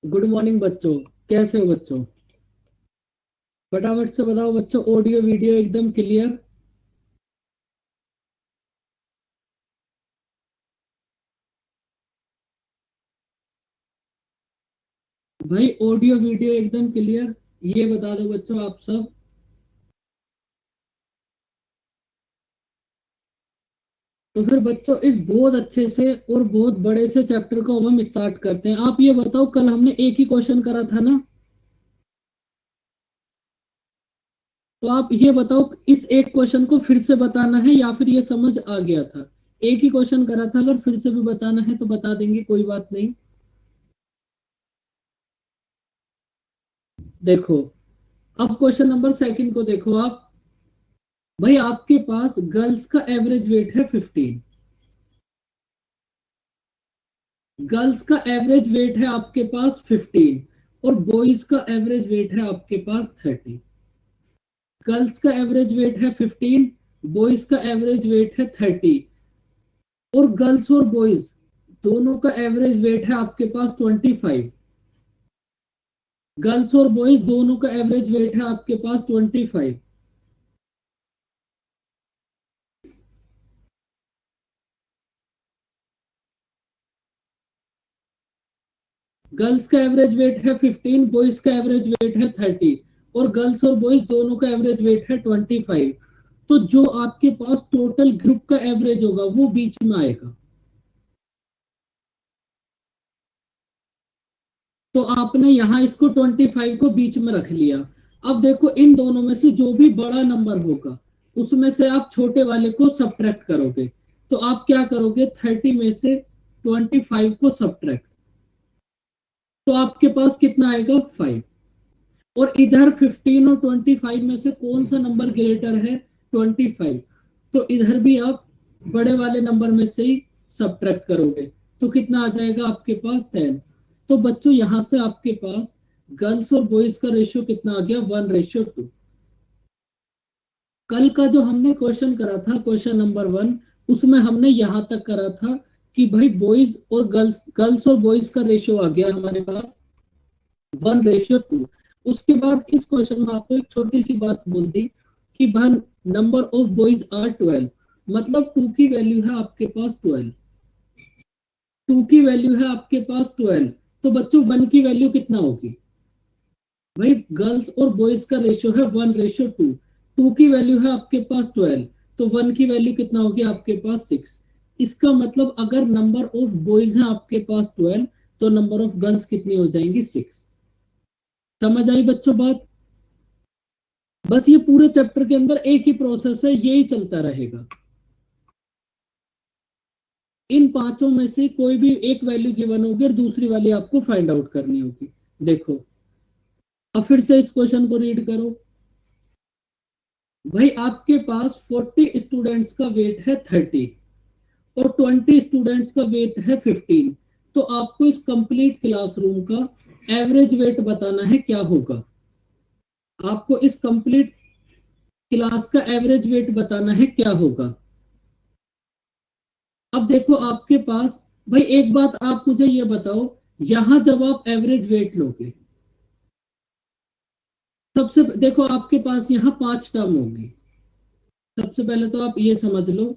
Good morning बच्चों। कैसे हो बच्चों? फटाफट से बताओ बच्चों, ऑडियो वीडियो एकदम क्लियर? भाई ऑडियो वीडियो एकदम क्लियर, ये बता दो बच्चों आप सब। तो फिर बच्चों इस बहुत अच्छे से और बहुत बड़े से चैप्टर को अब हम स्टार्ट करते हैं। आप ये बताओ, कल हमने एक ही क्वेश्चन करा था ना? तो आप ये बताओ, इस एक क्वेश्चन को फिर से बताना है या फिर ये समझ आ गया था? एक ही क्वेश्चन करा था, अगर फिर से भी बताना है तो बता देंगे, कोई बात नहीं। देखो, अब क्वेश्चन नंबर सेकंड को देखो आप। भाई आपके पास गर्ल्स का एवरेज वेट है 15। गर्ल्स का एवरेज वेट है आपके पास 15 और बॉयज का एवरेज वेट है आपके पास 30। गर्ल्स का एवरेज वेट है 15, बॉयज का एवरेज वेट है 30 और गर्ल्स और बॉयज दोनों का एवरेज वेट है आपके पास 25। गर्ल्स और बॉयज दोनों का एवरेज वेट है आपके पास 25। गर्ल्स का एवरेज वेट है 15, बॉयज का एवरेज वेट है 30 और गर्ल्स और बॉयज दोनों का एवरेज वेट है 25। तो जो आपके पास टोटल ग्रुप का एवरेज होगा वो बीच में आएगा। तो आपने यहाँ इसको 25 को बीच में रख लिया। अब देखो, इन दोनों में से जो भी बड़ा नंबर होगा उसमें से आप छोटे वाले को सब्ट्रैक्ट करोगे। तो आप क्या करोगे, 30 में से 25 को सब्ट्रैक्ट, तो आपके पास कितना आएगा, 5। और इधर 15 और 25 में से कौन सा नंबर ग्रेटर है, 25। तो इधर भी आप बड़े वाले नंबर में से ही सब्ट्रैक्ट करोगे, तो कितना आ जाएगा आपके पास, 10। तो बच्चों यहां से आपके पास गर्ल्स और बॉयज का रेशियो कितना आ गया, 1:2। कल का जो हमने क्वेश्चन करा था, क्वेश्चन नंबर 1, उसमें हमने यहां तक करा था कि भाई बॉयज और गर्ल्स गर्ल्स और बॉयज का रेशियो आ गया हमारे पास 1:2। उसके बाद इस क्वेश्चन में आपको एक छोटी सी बात बोल दी कि भाई नंबर ऑफ बॉयज आर 12, मतलब 2 की वैल्यू है आपके पास 12। 2 की वैल्यू है आपके पास 12। तो बच्चों 1 की वैल्यू कितना होगी? भाई गर्ल्स और बॉयज का रेशियो है 1:2। 2 की वैल्यू है आपके पास 12, तो 1 की वैल्यू कितना होगी आपके पास 6। इसका मतलब अगर नंबर ऑफ बॉयज है आपके पास 12, तो नंबर ऑफ गर्ल्स कितनी हो जाएंगी, 6। समझ आई बच्चों बात? बस ये पूरे चैप्टर के अंदर एक ही प्रोसेस है, यही चलता रहेगा। इन पांचों में से कोई भी एक वैल्यू गिवन होगी और दूसरी वाली आपको फाइंड आउट करनी होगी। देखो, अब फिर से इस क्वेश्चन को रीड करो। भाई आपके पास 40 स्टूडेंट्स का वेट है 30 और 20 स्टूडेंट्स का वेट है 15। तो आपको इस कंप्लीट क्लासरूम का एवरेज वेट बताना है, क्या होगा? आपको इस कंप्लीट क्लास का एवरेज वेट बताना है, क्या होगा? अब देखो आपके पास, भाई एक बात आप मुझे ये बताओ, यहां जब आप एवरेज वेट लोगे, सबसे देखो आपके पास यहाँ 5 टर्म होंगी। सबसे पहले तो आप ये समझ लो,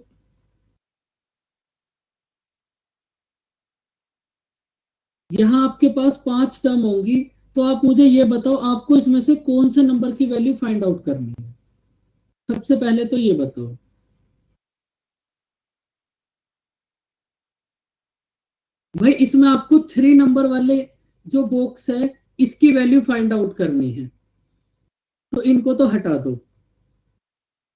यहाँ आपके पास 5 टर्म होंगी। तो आप मुझे ये बताओ, आपको इसमें से कौन से नंबर की वैल्यू फाइंड आउट करनी है? सबसे पहले तो ये बताओ। भाई इसमें आपको 3 नंबर वाले जो बॉक्स है, इसकी वैल्यू फाइंड आउट करनी है, तो इनको तो हटा दो।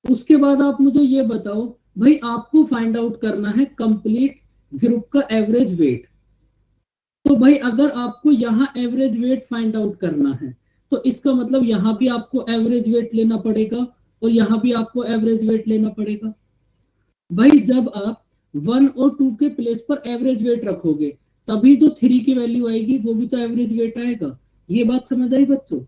उसके बाद आप मुझे ये बताओ, भाई आपको फाइंड आउट करना है कंप्लीट ग्रुप का एवरेज वेट। तो भाई अगर आपको यहाँ एवरेज वेट फाइंड आउट करना है, तो इसका मतलब यहाँ भी आपको एवरेज वेट लेना पड़ेगा और यहाँ भी आपको एवरेज वेट लेना पड़ेगा। भाई जब आप 1 और 2 के प्लेस पर एवरेज वेट रखोगे, तभी जो 3 की वैल्यू आएगी वो भी तो एवरेज वेट आएगा। ये बात समझ आई बच्चों?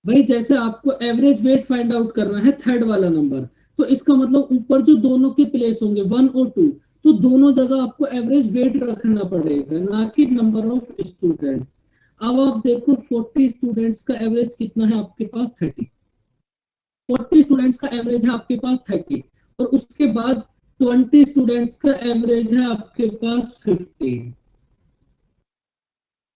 भाई जैसे आपको एवरेज वेट फाइंड आउट करना है थर्ड वाला नंबर, तो इसका मतलब ऊपर जो दोनों के प्लेस होंगे 1 और 2, तो दोनों जगह आपको एवरेज वेट रखना पड़ेगा, ना कि नंबर ऑफ स्टूडेंट्स। अब आप देखो 40 स्टूडेंट्स का एवरेज कितना है आपके पास 30, 40 स्टूडेंट्स का एवरेज है आपके पास 30, और उसके बाद 20 स्टूडेंट्स का एवरेज है आपके पास 15।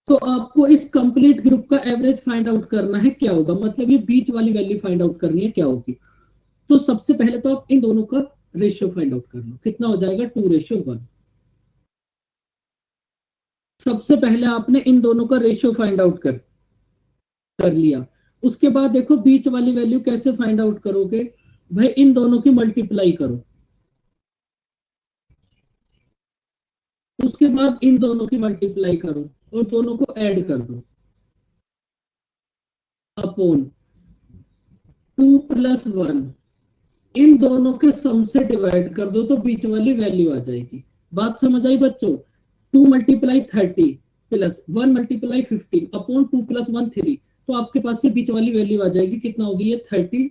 तो आपको इस कंप्लीट ग्रुप का एवरेज फाइंड आउट करना है, क्या होगा, मतलब ये बीच वाली वैल्यू फाइंड आउट करनी है, क्या होगी। तो सबसे पहले तो आप इन दोनों का रेशियो फाइंड आउट कर लो, कितना हो जाएगा 2:1। सबसे पहले आपने इन दोनों का रेशियो फाइंड आउट कर लिया। उसके बाद देखो बीच वाली वैल्यू कैसे फाइंड आउट करोगे, भाई इन दोनों की मल्टीप्लाई करो, उसके बाद इन दोनों की मल्टीप्लाई करो और दोनों को ऐड कर दो, अपॉन 2+1, इन दोनों के सम से डिवाइड कर दो तो बीच वाली वैल्यू आ जाएगी। बात समझ आई बच्चों। 2 मल्टीप्लाई 30 प्लस 1 मल्टीप्लाई 15 अपॉन 2+1 3, तो आपके पास से बीच वाली वैल्यू आ जाएगी, कितना होगी ये 30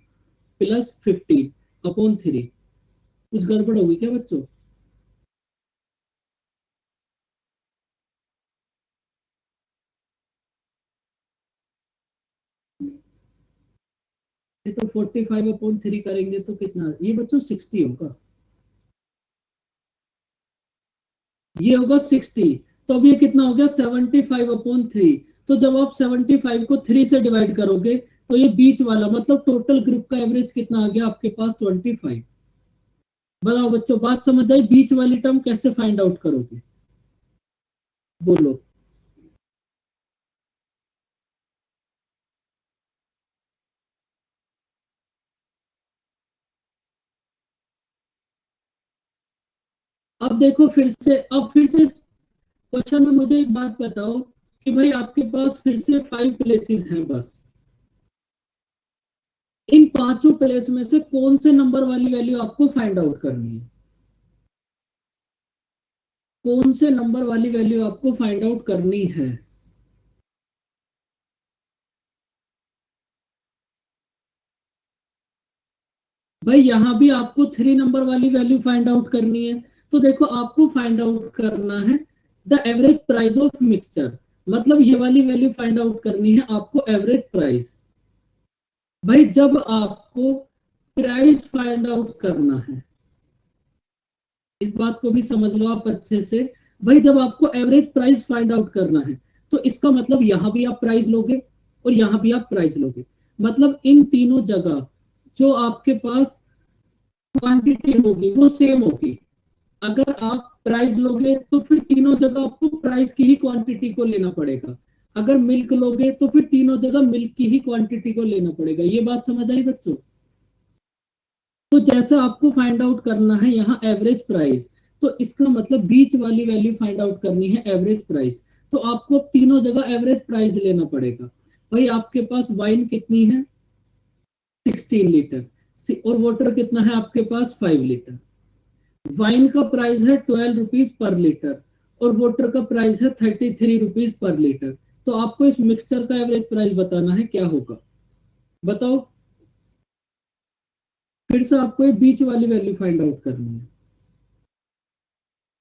प्लस 15 अपॉन 3। कुछ गड़बड़ होगी क्या बच्चों। ये तो 45/3 करेंगे तो कितना, ये बच्चों 60 होगा, ये होगा 60। तो अब ये कितना हो गया 75/3। तो जब आप 75 को 3 से डिवाइड करोगे तो ये बीच वाला मतलब टोटल ग्रुप का एवरेज कितना आ गया आपके पास 25। बताओ बच्चों, बात समझ आई, बीच वाली टर्म कैसे फाइंड आउट करोगे, बोलो। अब देखो फिर से क्वेश्चन में मुझे एक बात बताओ कि भाई आपके पास फिर से 5 प्लेसेस हैं बस, इन पांचों प्लेस में से कौन से नंबर वाली वैल्यू आपको फाइंड आउट करनी है, कौन से नंबर वाली वैल्यू आपको फाइंड आउट करनी है। भाई यहाँ भी आपको 3 नंबर वाली वैल्यू फाइंड आउट करनी है। तो देखो आपको फाइंड आउट करना है the average price of mixture, मतलब ये वाली वैल्यू फाइंड आउट करनी है आपको एवरेज प्राइस। भाई जब आपको प्राइस फाइंड आउट करना है, इस बात को भी समझ लो आप अच्छे से, भाई जब आपको एवरेज प्राइस फाइंड आउट करना है तो इसका मतलब यहाँ भी आप प्राइस लोगे और यहाँ भी आप प्राइस लोगे, मतलब इन तीनों जगह जो आपके पास क्वांटिटी होगी वो सेम होगी। अगर आप प्राइस लोगे तो फिर तीनों जगह आपको प्राइस की ही क्वांटिटी को लेना पड़ेगा, अगर मिल्क लोगे तो फिर तीनों जगह मिल्क की ही क्वांटिटी को लेना पड़ेगा। ये बात समझ आई बच्चों। तो जैसा आपको फाइंड आउट करना है यहाँ एवरेज प्राइस, तो इसका मतलब बीच वाली वैल्यू फाइंड आउट करनी है एवरेज प्राइस, तो आपको तीनों जगह एवरेज प्राइस लेना पड़ेगा। भाई आपके पास वाइन कितनी है 16 लीटर, और वाटर कितना है आपके पास 5 लीटर। वाइन का प्राइस है 12 रुपीज पर लीटर और वाटर का प्राइस है 33 रुपीज पर लीटर। तो आपको इस मिक्सचर का एवरेज प्राइस बताना है, क्या होगा बताओ। फिर से आपको ये बीच वाली वैल्यू फाइंड आउट करनी है।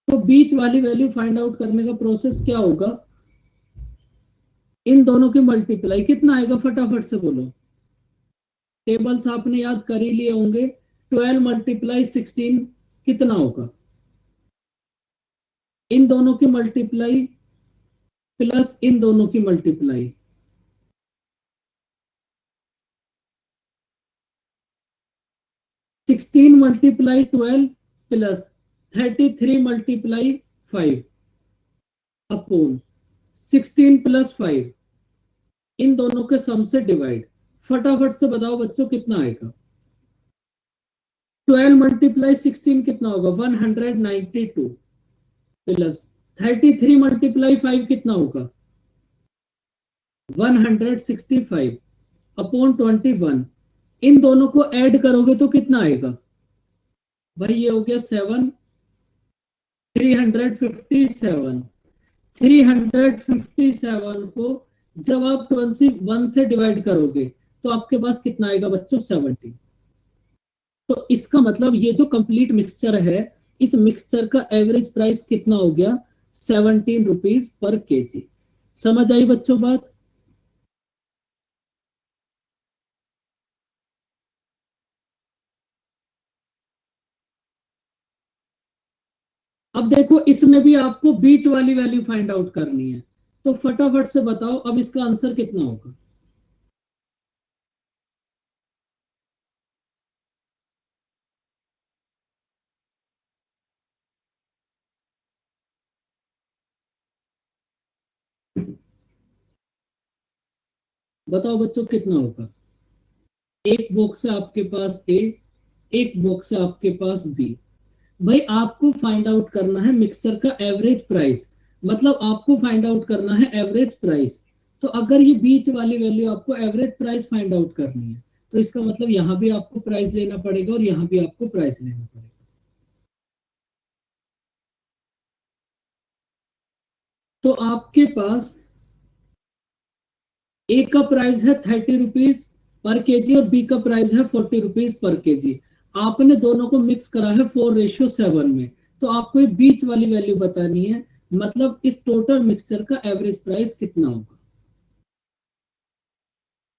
तो बीच वाली वैल्यू फाइंड आउट करने का प्रोसेस क्या होगा, इन दोनों की मल्टीप्लाई, कितना आएगा फटाफट से बोलो। टेबल्स आपने याद कर ही लिए होंगे, 12 मल्टीप्लाई 16 कितना होगा, इन दोनों की मल्टीप्लाई प्लस इन दोनों की multiply, 16 multiply 12 plus 33 multiply 5 upon 16 plus 5, इन दोनों के सम से डिवाइड। फटाफट से बताओ बच्चों कितना आएगा। 12 मल्टीप्लाई 16 कितना होगा 192 प्लस 33 मल्टीप्लाई 5 कितना होगा 165 अपॉन 21, इन दोनों को ऐड करोगे तो कितना आएगा, भाई ये हो गया 357। 357 को जब आप 21 से डिवाइड करोगे तो आपके पास कितना आएगा बच्चों 70। तो इसका मतलब ये जो कंप्लीट मिक्सचर है इस मिक्सचर का एवरेज प्राइस कितना हो गया, 17 रुपीज पर केजी। समझ आई बच्चों बात? अब देखो इसमें भी आपको बीच वाली वैल्यू फाइंड आउट करनी है, तो फटाफट से बताओ अब इसका आंसर कितना होगा। बताओ बच्चों कितना होगा। एक बॉक्स है आपके पास ए, एक बॉक्स है आपके पास बी। भाई आपको फाइंड आउट करना है मिक्सचर का एवरेज प्राइस, मतलब आपको फाइंड आउट करना है एवरेज प्राइस। तो अगर ये बीच वाली वैल्यू आपको एवरेज प्राइस फाइंड आउट करनी है, तो इसका मतलब यहाँ भी आपको प्राइस लेना पड़ेगा और यहाँ भी आपको प्राइस लेना पड़ेगा। तो आपके पास ए का प्राइस है 30 रुपीज पर केजी और बी का प्राइस है 40 रुपीज पर केजी। आपने दोनों को मिक्स करा है 4:7 में, तो आपको ये बीच वाली वैल्यू बतानी है, मतलब इस टोटल मिक्सचर का एवरेज प्राइस कितना होगा।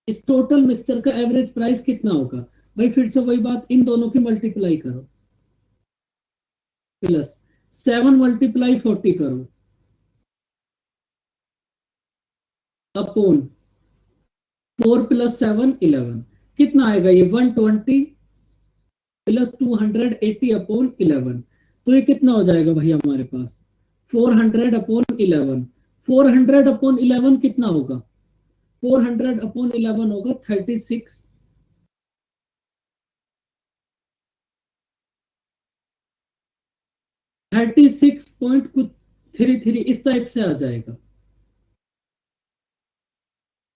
इस टोटल मिक्सचर का एवरेज प्राइस कितना होगा। भाई फिर से वही बात, इन दोनों की मल्टीप्लाई करो, प्लस 7 × 40 करो, अपॉन 4 + 7 11, कितना आएगा ये 120 प्लस 280/11। तो ये कितना हो जाएगा भाई हमारे पास 400/11। 400/11 कितना होगा, 400/11 होगा 36, 36.33 इस टाइप से आ जाएगा।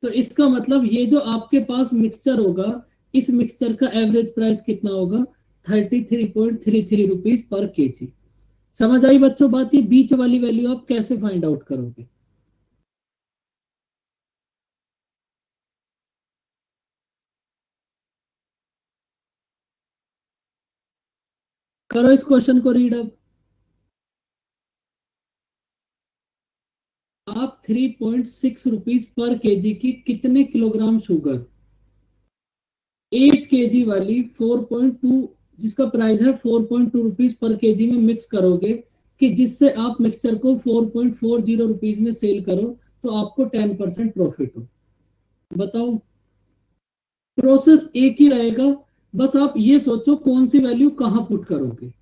तो इसका मतलब ये जो आपके पास मिक्सचर होगा, इस मिक्सचर का एवरेज प्राइस कितना होगा, 33.33 रुपीज पर केजी। समझ आई बच्चों बात, ये बीच वाली वैल्यू आप कैसे फाइंड आउट करोगे। करो इस क्वेश्चन को रीड अब। आप 3.6 रुपीज पर केजी की कितने किलोग्राम शुगर 8 केजी वाली 4.2, जिसका प्राइस है 4.2 रुपीज पर केजी में मिक्स करोगे, कि जिससे आप मिक्सचर को 4.40 रुपीज में सेल करो, तो आपको 10% प्रॉफिट हो। बताओ। प्रोसेस एक ही रहेगा, बस आप ये सोचो कौन सी वैल्यू कहां पुट करोगे।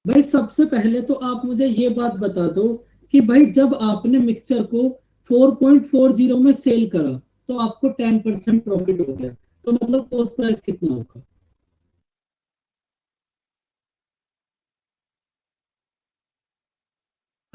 भाई सबसे पहले तो आप मुझे ये बात बता दो कि भाई जब आपने मिक्सचर को 4.40 में सेल करा, तो आपको 10% प्रॉफिट हो गया, तो मतलब कॉस्ट प्राइस कितना होगा।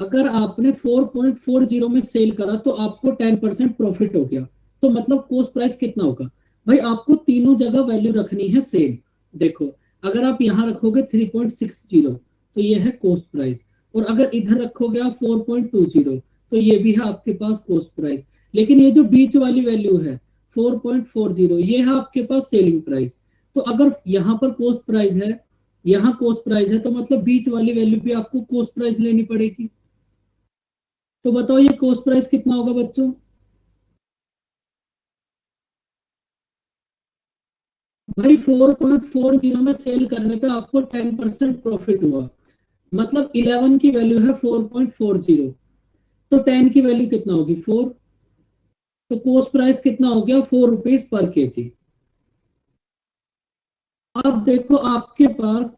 अगर आपने 4.40 में सेल करा तो आपको 10% प्रॉफिट हो गया, तो मतलब कॉस्ट प्राइस कितना होगा। भाई आपको तीनों जगह वैल्यू रखनी है सेम। देखो, अगर आप यहाँ रखोगे 3.60, तो ये है कॉस्ट प्राइस, और अगर इधर रखोगे आप 4.20, तो ये भी है आपके पास कॉस्ट प्राइस। लेकिन ये जो बीच वाली वैल्यू है 4.40, ये है आपके पास सेलिंग प्राइस। तो अगर यहाँ पर कॉस्ट प्राइस है, यहाँ कॉस्ट प्राइस है, तो मतलब बीच वाली वैल्यू पे आपको कॉस्ट प्राइस लेनी पड़ेगी। तो बताओ ये कॉस्ट प्राइस कितना होगा बच्चों। भाई 4.40 में सेल करने पे आपको 10% प्रॉफिट हुआ, मतलब 11 की वैल्यू है 4.40, तो 10 की वैल्यू कितना होगी 4, तो कॉस्ट प्राइस कितना हो गया 4 रुपीज पर केजी। अब देखो आपके पास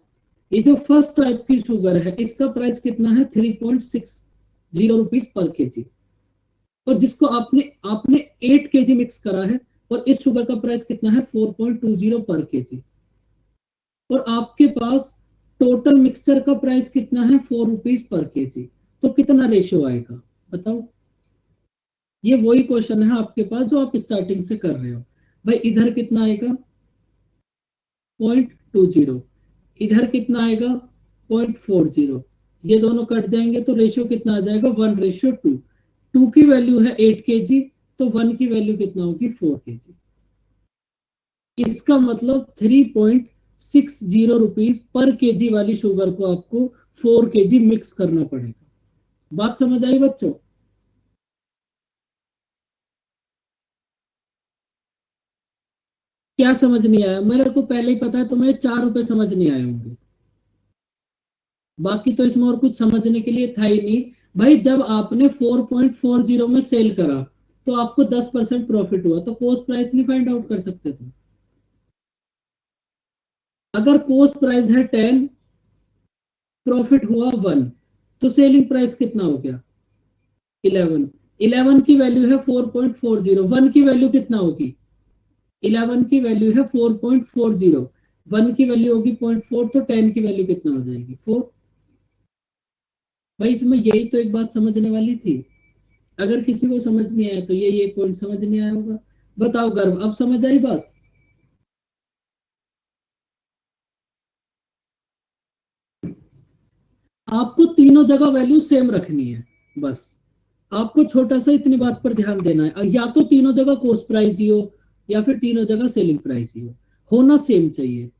ये जो फर्स्ट टाइप की शुगर है, इसका प्राइस कितना है 3.60 रुपीज पर केजी, और जिसको आपने आपने 8 केजी मिक्स करा है, और इस शुगर का प्राइस कितना है 4.20 पर केजी, और आपके पास टोटल मिक्सचर का प्राइस कितना है 4 रुपीज पर केजी। तो कितना रेशियो आएगा बताओ। ये वही क्वेश्चन है आपके पास जो आप स्टार्टिंग से कर रहे हो। भाई इधर कितना आएगा 0.20, इधर कितना आएगा 0.40, ये दोनों कट जाएंगे तो रेशियो कितना आ जाएगा 1:2। 2 की वैल्यू है 8 केजी, तो 1 की वैल्यू कितना होगी 4 केजी। इसका मतलब 3.60 रुपीज पर केजी वाली शुगर को आपको 4 केजी मिक्स करना पड़ेगा। बात समझ आई बच्चों? क्या समझ नहीं आया? मेरे को पहले ही पता है तुम्हें 4 रुपए समझ नहीं आए होंगे, बाकी तो इसमें और कुछ समझने के लिए था ही नहीं। भाई जब आपने 4.40 में सेल करा तो आपको 10% प्रॉफिट हुआ, तो कोस्ट प्राइस नहीं फाइंड आउट कर सकते तुम? अगर कोस्ट प्राइस है 10, प्रॉफिट हुआ 1, तो सेलिंग प्राइस कितना हो गया? 11। 11 की वैल्यू है 4.40, 1 की वैल्यू कितना होगी? 11 की वैल्यू है 4.40, 1 की वैल्यू होगी 0.4, तो 10 की वैल्यू कितना हो जाएगी? 4। भाई इसमें यही तो एक बात समझने वाली थी। अगर किसी को समझ नहीं आया तो ये पॉइंट समझ नहीं आया होगा। बताओ गर्व, अब समझ आई बात? आपको तीनों जगह वैल्यू सेम रखनी है, बस आपको छोटा सा इतनी बात पर ध्यान देना है, या तो तीनों जगह कॉस्ट प्राइस ही हो या फिर तीनों जगह सेलिंग प्राइस ही हो, होना सेम चाहिए।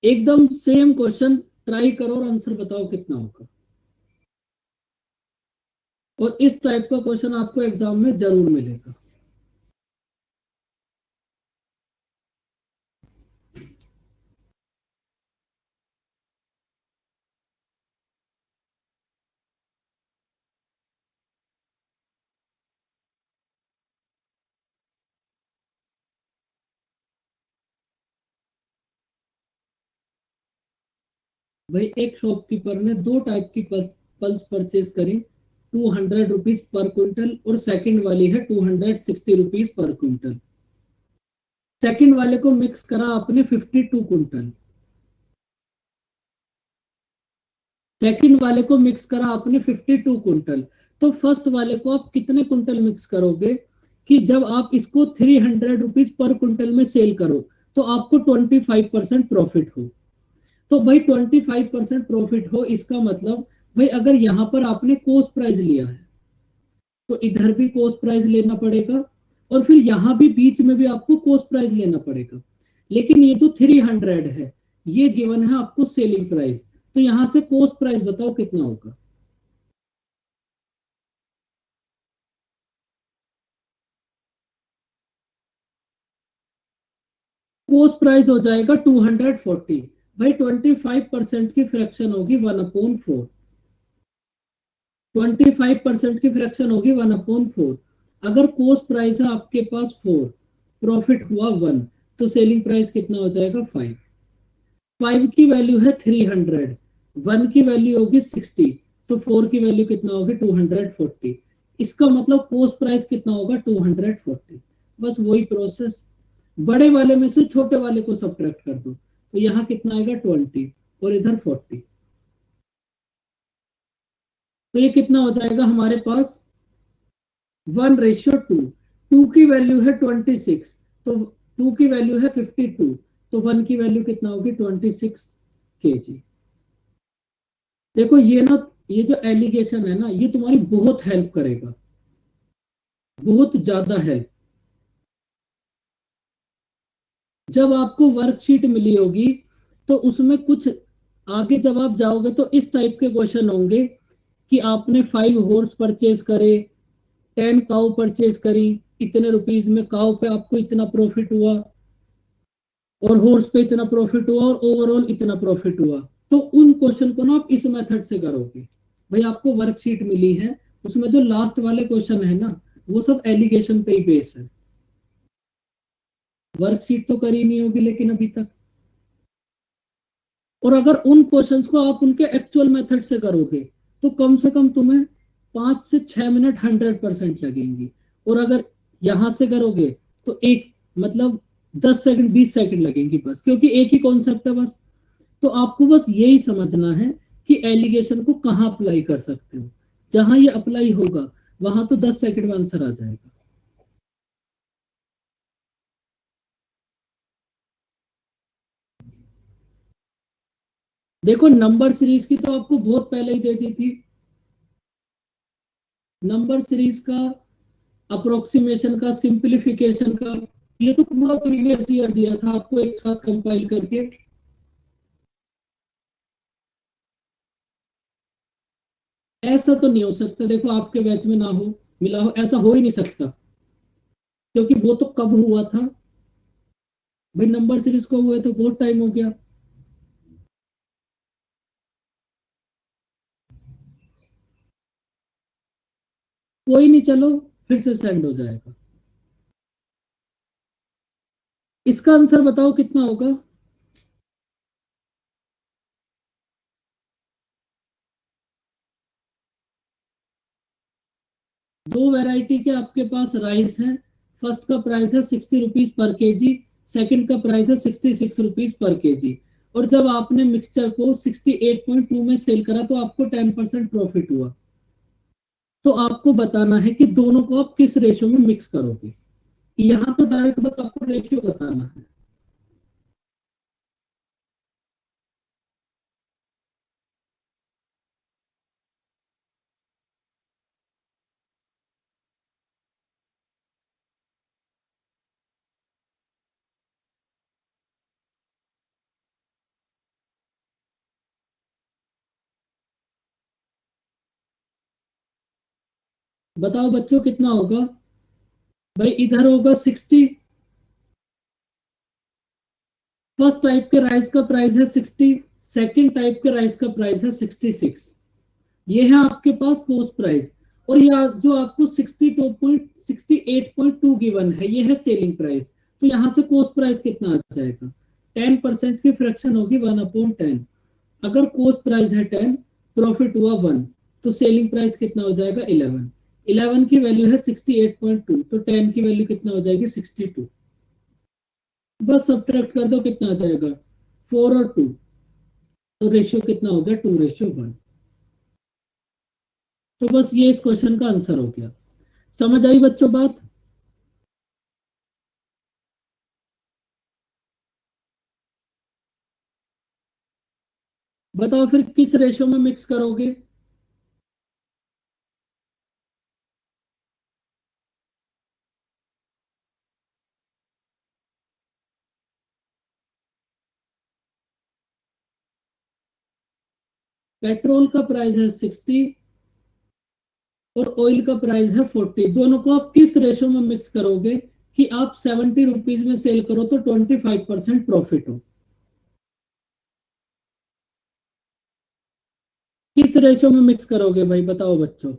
एकदम सेम क्वेश्चन ट्राई करो और आंसर बताओ कितना होगा। और इस टाइप का क्वेश्चन आपको एग्जाम में जरूर मिलेगा। भाई एक शॉपकीपर ने दो टाइप की पल्स परचेज करी, 200 रुपीज पर क्विंटल, और सेकंड वाली है 260 रुपीज पर क्विंटल। सेकंड वाले को मिक्स करा आपने 52 क्विंटल, सेकंड वाले को मिक्स करा आपने 52 क्विंटल। तो फर्स्ट वाले को आप कितने क्विंटल मिक्स करोगे कि जब आप इसको 300 रुपीज पर क्विंटल में सेल करो तो आपको 25% प्रॉफिट हो? तो भाई 25% प्रॉफिट हो, इसका मतलब भाई अगर यहाँ पर आपने कॉस्ट प्राइस लिया है तो इधर भी कॉस्ट प्राइस लेना पड़ेगा, और फिर यहाँ भी बीच में भी आपको कॉस्ट प्राइस लेना पड़ेगा। लेकिन ये जो 300 है, ये गिवन है आपको सेलिंग प्राइस, तो यहाँ से कॉस्ट प्राइस बताओ कितना होगा? कॉस्ट प्राइस हो जाएगा 240। भाई 25% की फ्रैक्शन होगी 1/4, 25% की फ्रैक्शन होगी 1/4। अगर कॉस्ट प्राइस है आपके पास 4, प्रॉफिट हुआ 1, तो सेलिंग प्राइस कितना हो जाएगा? 5। 5 की वैल्यू है 300, 1 की वैल्यू होगी 60, तो 4 की वैल्यू कितना होगी? 240। इसका मतलब कॉस्ट प्राइस कितना होगा? 240। बस वही प्रोसेस, बड़े वाले में से छोटे वाले को सब्ट्रैक्ट कर दो, तो यहाँ कितना आएगा? 20, और इधर 40। तो ये कितना हो जाएगा हमारे पास? 1:2। टू की वैल्यू है 26, तो टू की वैल्यू है 52, तो 1 की वैल्यू कितना होगी? 26 केजी। देखो ये ना, ये जो एलिगेशन है ना, ये तुम्हारी बहुत हेल्प करेगा, बहुत ज्यादा हेल्प। जब आपको वर्कशीट मिली होगी तो उसमें कुछ आगे जब आप जाओगे तो इस टाइप के क्वेश्चन होंगे कि आपने 5 हॉर्स परचेज करे, 10 काउ परचेज करी, इतने रुपीज में काउ पे आपको इतना प्रॉफिट हुआ, और हॉर्स पे इतना प्रॉफिट हुआ, और ओवरऑल इतना प्रॉफिट हुआ। तो उन क्वेश्चन को ना आप इस मेथड से करोगे। भाई आपको वर्कशीट मिली है, उसमें जो लास्ट वाले क्वेश्चन है ना, वो सब एलिगेशन पे ही बेस है। वर्कशीट तो करी नहीं होगी लेकिन अभी तक, और अगर उन क्वेश्चंस को आप उनके एक्चुअल मेथड से करोगे तो कम से कम तुम्हें 5 से 6 मिनट 100% लगेंगी। और अगर यहां से करोगे तो एक मतलब 10 सेकंड 20 सेकंड लगेंगी बस, क्योंकि एक ही कॉन्सेप्ट है बस। तो आपको बस यही समझना है कि एलिगेशन को कहाँ अप्लाई कर सकते हो। जहां ये अप्लाई होगा वहां तो 10 सेकंड में आंसर आ जाएगा। देखो नंबर सीरीज की तो आपको बहुत पहले ही दे दी थी। नंबर सीरीज का अप्रोक्सीमेशन का, सिंप्लीफिकेशन का, ये तो पूरा प्रीवियस ईयर दिया था आपको एक साथ कंपाइल करके। ऐसा तो नहीं हो सकता, देखो आपके बैच में ना हो, मिला हो, ऐसा हो ही नहीं सकता, क्योंकि वो तो कब हुआ था भाई, नंबर सीरीज को हुए तो बहुत टाइम हो गया। कोई नहीं, चलो फिर से सेंड हो जाएगा। इसका आंसर बताओ कितना होगा। दो वैरायटी के आपके पास राइस है। फर्स्ट का प्राइस है 60 रुपीज पर केजी, सेकंड का प्राइस है 66 रुपीज पर केजी। और जब आपने मिक्सचर को 68.2 में सेल करा तो आपको 10% प्रॉफिट हुआ। तो आपको बताना है कि दोनों को आप किस रेशियो में मिक्स करोगे। यहाँ तो डायरेक्ट बस आपको रेशियो बताना है। बताओ बच्चों कितना होगा। भाई इधर होगा 60। फर्स्ट टाइप के राइस का प्राइस है 60, सेकंड टाइप के राइस का प्राइस है 66। ये है आपके पास कोस्ट प्राइस। और ये जो आपको 68.2 गिवन है, ये है सेलिंग प्राइस। तो यहाँ से कोस्ट प्राइस कितना आ जाएगा। 10% की फ्रैक्शन होगी 1/10। अगर कोस्ट प्राइस है 10, प्रॉफिट हुआ 1, तो सेलिंग प्राइस कितना हो जाएगा 11। 11 की वैल्यू है 68.2, तो 10 की वैल्यू कितना हो जाएगी 62। बस सब्ट्रैक्ट कर दो, कितना आ जाएगा 4 और 2, तो रेशियो कितना हो गया 2:1। तो बस ये इस क्वेश्चन का आंसर हो गया। समझ आई बच्चों बात। बताओ फिर किस रेशियो में मिक्स करोगे। पेट्रोल का प्राइस है 60 और ऑयल का प्राइस है 40। दोनों को आप किस रेशियो में मिक्स करोगे कि आप 70 रुपीज में सेल करो तो 25% प्रॉफिट हो। किस रेशियो में मिक्स करोगे भाई, बताओ बच्चों।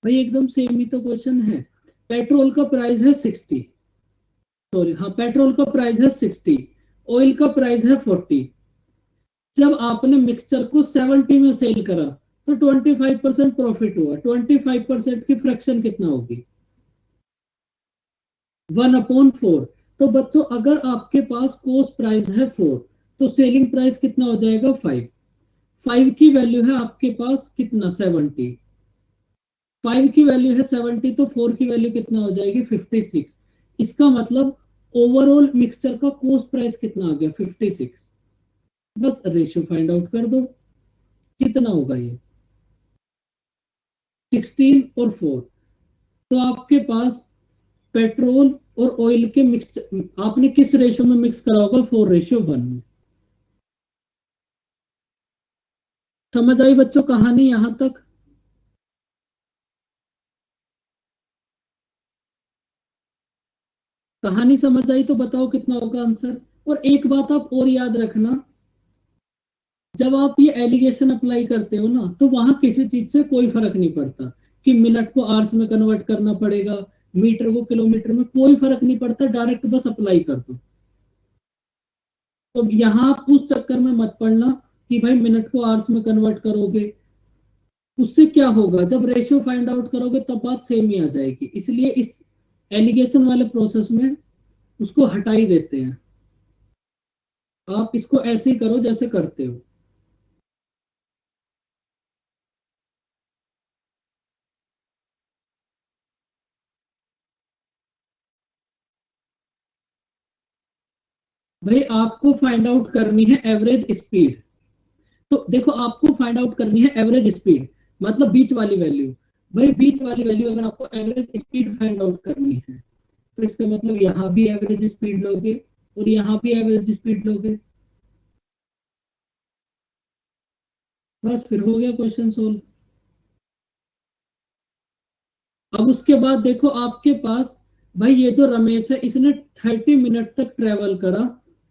भाई एकदम सेम ही तो क्वेश्चन है। पेट्रोल का प्राइस है 60, सॉरी हाँ, पेट्रोल का प्राइस है 60, ऑयल का प्राइस है 40। जब आपने मिक्सचर को 70 में सेल करा तो 25% प्रॉफिट हुआ। 25% की फ्रैक्शन कितना होगी 1/4। तो बच्चों अगर आपके पास कोस्ट प्राइस है 4, तो सेलिंग प्राइस कितना हो जाएगा 5। 5 की वैल्यू है आपके पास कितना 70। 5 की वैल्यू है 70, तो 4 की वैल्यू कितना हो जाएगी 56। इसका मतलब ओवरऑल मिक्सचर का कोस्ट प्राइस कितना आ गया 56। बस रेशियो फाइंड आउट कर दो कितना होगा ये 16 और 4। तो आपके पास पेट्रोल और ऑयल के मिक्स आपने किस रेशियो में मिक्स करा होगा 4:1 में। समझ आई बच्चों कहानी यहां तक। कहानी समझ आई तो बताओ कितना होगा आंसर। और एक बात आप और याद रखना, जब आप ये एलिगेशन अप्लाई करते हो ना, तो वहां किसी चीज से कोई फर्क नहीं पड़ता कि मिनट को आवर्स में कन्वर्ट करना पड़ेगा, मीटर को किलोमीटर में, कोई फर्क नहीं पड़ता, डायरेक्ट बस अप्लाई कर दो। तो यहाँ आप उस चक्कर में मत पड़ना कि भाई मिनट को आवर्स में कन्वर्ट करोगे। उससे क्या होगा, जब रेशियो फाइंड आउट करोगे तब बात सेम ही आ जाएगी। इसलिए इस एलिगेशन वाले प्रोसेस में उसको हटा ही देते हैं। आप इसको ऐसे ही करो जैसे करते हो। भाई आपको फाइंड आउट करनी है एवरेज स्पीड। तो देखो आपको फाइंड आउट करनी है एवरेज स्पीड, मतलब बीच वाली वैल्यू। भाई बीच वाली वैल्यू अगर आपको एवरेज स्पीड फाइंड आउट करनी है, तो इसका मतलब यहाँ भी एवरेज स्पीड लोगे और यहाँ भी एवरेज स्पीड लोगे। बस फिर हो गया क्वेश्चन सोल्व। अब उसके बाद देखो आपके पास, भाई ये जो रमेश है इसने 30 मिनट तक ट्रेवल करा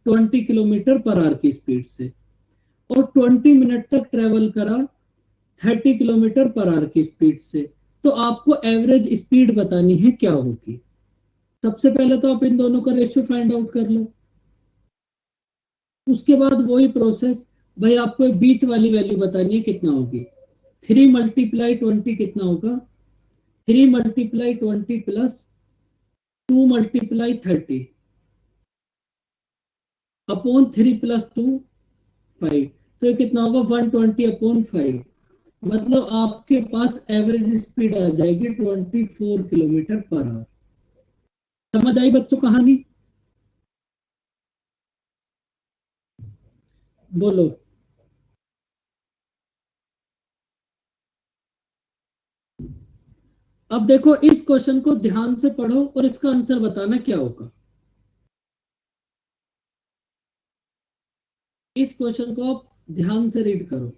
20 किलोमीटर पर आवर की स्पीड से, और 20 मिनट तक ट्रेवल करा 30 किलोमीटर पर आवर की स्पीड से। तो आपको एवरेज स्पीड बतानी है क्या होगी। सबसे पहले तो आप इन दोनों का रेशियो फाइंड आउट कर लो। उसके बाद वही प्रोसेस, भाई आपको बीच वाली वैल्यू बतानी है कितना होगी। 3 × 20 कितना होगा, 3 × 20 प्लस 2 × 30 अपॉन 3 + 2 5। तो ये कितना होगा 120/5। मतलब आपके पास एवरेज स्पीड आ जाएगी 24 किलोमीटर पर आवर। समझ आई बच्चों कहानी? बोलो। अब देखो इस क्वेश्चन को ध्यान से पढ़ो और इसका आंसर बताना क्या होगा। इस क्वेश्चन को आप ध्यान से रीड करो।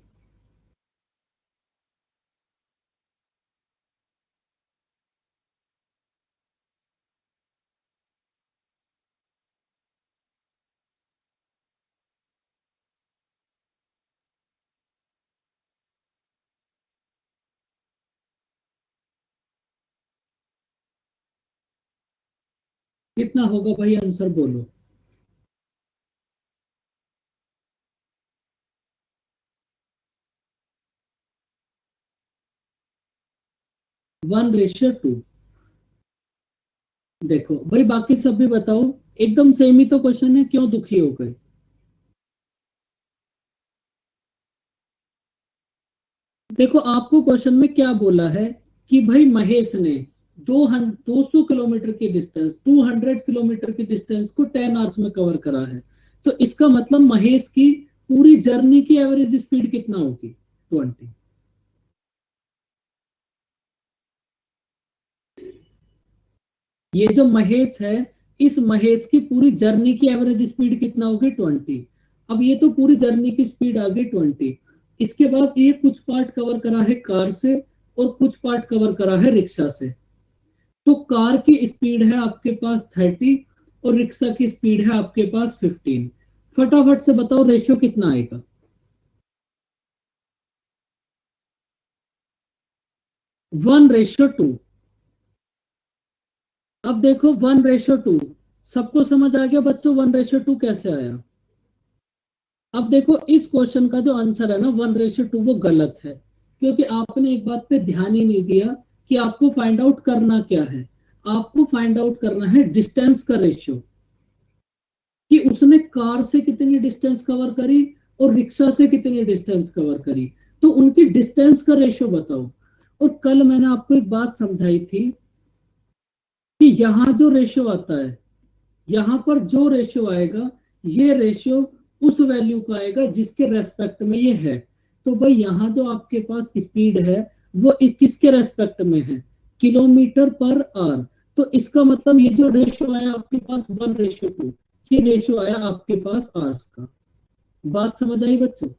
कितना होगा भाई, आंसर बोलो। 1:2। देखो भाई बाकी सब भी बताओ, एकदम सेम ही तो क्वेश्चन है, क्यों दुखी हो गए। देखो आपको क्वेश्चन में क्या बोला है कि भाई महेश ने 200 किलोमीटर की डिस्टेंस, 200 किलोमीटर की डिस्टेंस को 10 आवर्स में कवर करा है। तो इसका मतलब महेश की पूरी जर्नी की एवरेज स्पीड कितना होगी, 20। ये जो महेश है, इस महेश की पूरी जर्नी की एवरेज स्पीड कितना होगी, 20। अब ये तो पूरी जर्नी की स्पीड आ गई 20। इसके बाद ये कुछ पार्ट कवर करा है कार से और कुछ पार्ट कवर करा है रिक्शा से। तो कार की स्पीड है आपके पास 30 और रिक्शा की स्पीड है आपके पास 15। फटाफट से बताओ रेशियो कितना आएगा। 1:2। अब देखो 1:2, सबको समझ आ गया बच्चों 1:2 कैसे आया। अब देखो इस क्वेश्चन का जो आंसर है ना 1:2, वो गलत है, क्योंकि आपने एक बात पे ध्यान ही नहीं दिया कि आपको फाइंड आउट करना क्या है। आपको फाइंड आउट करना है डिस्टेंस का रेशियो, कि उसने कार से कितनी डिस्टेंस कवर करी और रिक्शा से कितनी डिस्टेंस कवर करी। तो उनकी डिस्टेंस का रेशियो बताओ। और कल मैंने आपको एक बात समझाई थी कि यहाँ जो रेशियो आता है, यहाँ पर जो रेशियो आएगा, ये रेशियो उस वैल्यू का आएगा जिसके रेस्पेक्ट में ये है। तो भाई यहाँ जो आपके पास स्पीड है वो किसके रेस्पेक्ट में है, किलोमीटर पर आवर। तो इसका मतलब ये जो रेशियो आया आपके पास 1:2, ये रेशियो आया आपके पास आवर्स का। बात समझ आई बच्चों?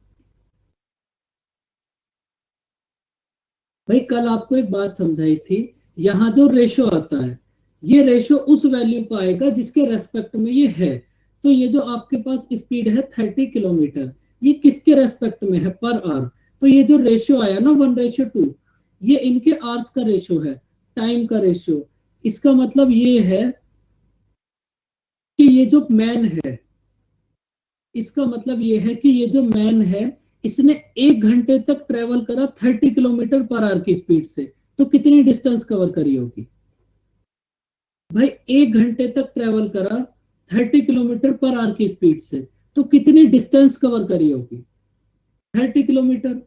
भाई कल आपको एक बात समझाई थी, यहाँ जो रेशो आता है, ये रेशो उस वैल्यू का आएगा जिसके रेस्पेक्ट में ये है। तो ये जो आपके पास स्पीड है 30 किलोमीटर, ये किसके रेस्पेक्ट में है, पर आवर। तो ये जो रेशियो आया ना 1:2, ये इनके आवर्स का रेशियो है, टाइम का रेशियो। इसका मतलब ये है कि ये जो मैन है, इसका मतलब ये है कि ये जो मैन है, इसने 1 घंटे तक ट्रेवल करा 30 किलोमीटर पर आवर की स्पीड से। तो कितनी डिस्टेंस कवर करी होगी भाई, 1 घंटे तक ट्रेवल करा 30 किलोमीटर पर आवर की स्पीड से, तो कितनी डिस्टेंस कवर करी होगी, 30 किलोमीटर।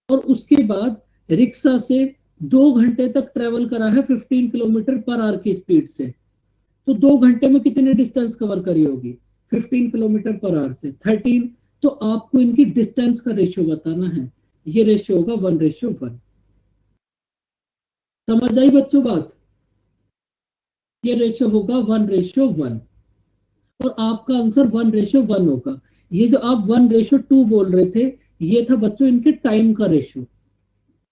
और उसके बाद रिक्शा से 2 घंटे तक ट्रेवल करा है 15 किलोमीटर पर आवर की स्पीड से। तो 2 घंटे में कितनी डिस्टेंस कवर करी होगी, 15 किलोमीटर पर आवर से 13, तो आपको इनकी डिस्टेंस का रेशियो बताना है। ये रेशियो होगा 1:1। समझ आई बच्चों बात? ये रेशियो होगा 1:1 और आपका आंसर 1:1 होगा। ये जो आप 1:2 बोल रहे थे, ये था बच्चों इनके टाइम का रेशियो।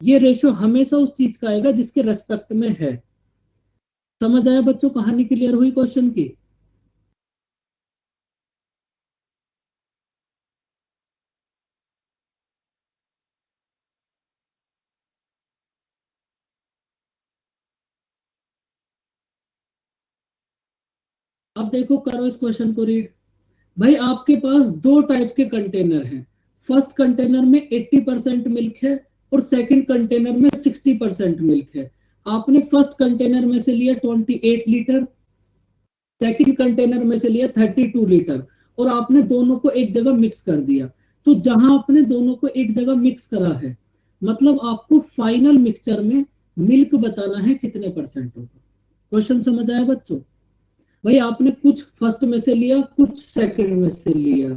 ये रेशियो हमेशा उस चीज का आएगा जिसके रेस्पेक्ट में है। समझ आया बच्चों? कहानी क्लियर हुई क्वेश्चन की? अब देखो, करो इस क्वेश्चन को रीड। भाई आपके पास दो टाइप के कंटेनर हैं। फर्स्ट कंटेनर में 80% मिल्क है और सेकंड कंटेनर में 60% मिल्क है। आपने फर्स्ट कंटेनर में से लिया 28 लीटर, सेकंड कंटेनर में से लिया 32 लीटर और आपने दोनों को एक जगह मिक्स कर दिया। तो जहां आपने दोनों को एक जगह मिक्स करा है, मतलब आपको फाइनल मिक्सचर में मिल्क बताना है कितने परसेंट होगा। क्वेश्चन समझ आया बच्चों? भाई आपने कुछ फर्स्ट में से लिया, कुछ सेकंड में से लिया,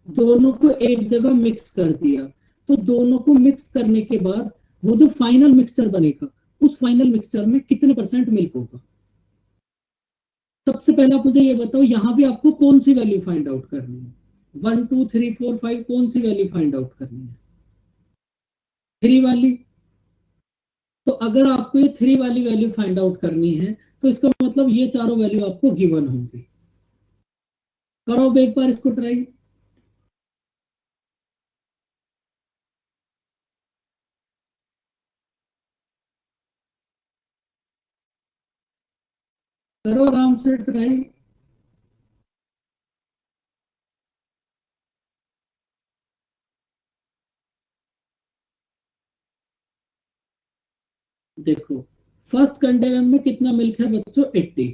दोनों को एक जगह मिक्स कर दिया। तो दोनों को मिक्स करने के बाद वो जो फाइनल मिक्सचर बनेगा, उस फाइनल मिक्सचर में कितने परसेंट मिल्क होगा। सबसे पहले आप मुझे ये बताओ, यहाँ भी आपको कौन सी वैल्यू फाइंड आउट करनी है? 1 2 3 4 5 कौन सी वैल्यू फाइंड आउट करनी है? 3 वाली। तो अगर आपको ये 3 वाली वैल्यू फाइंड आउट करनी है, तो इसका मतलब ये चारों वैल्यू आपको गिवन होंगी। करो अब एक बार इसको ट्राई। करो आराम से ट्राई। देखो, फर्स्ट कंटेनर में कितना मिल्क है बच्चों? 80।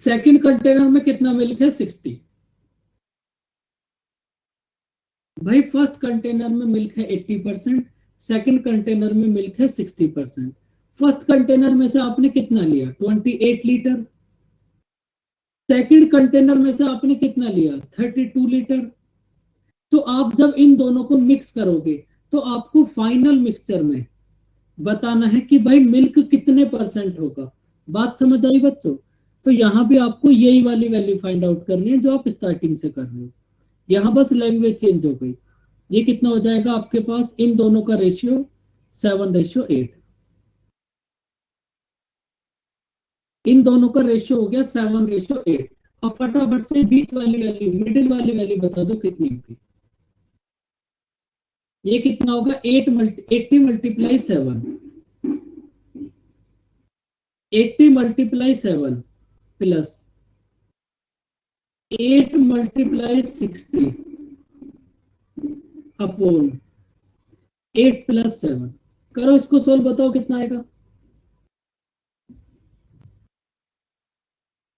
सेकंड कंटेनर में कितना मिल्क है? 60। भाई फर्स्ट कंटेनर में मिल्क है 80%, सेकंड कंटेनर में मिल्क है 60%। फर्स्ट कंटेनर में से आपने कितना लिया? 28 लीटर। सेकंड कंटेनर में से आपने कितना लिया? 32 लीटर। तो आप जब इन दोनों को मिक्स करोगे, तो आपको फाइनल मिक्सचर में बताना है कि भाई मिल्क कितने परसेंट होगा। बात समझ आई बच्चों? तो यहाँ भी आपको यही वाली वैल्यू फाइंड आउट करनी है जो आप स्टार्टिंग से कर रहे हो। यहाँ बस लैंग्वेज चेंज हो गई। ये कितना हो जाएगा आपके पास? इन दोनों का रेशियो 7:8। इन दोनों का रेशियो हो गया 7:8। अब फटाफट से बीच वाली वैल्यू, मिडिल वाली वैल्यू बता दो कितनी होगी। ये कितना होगा? 80 multiply 7, 80 multiply 7 plus 8 multiply 60 upon 8 plus 7। करो इसको सोल्व, बताओ कितना आएगा।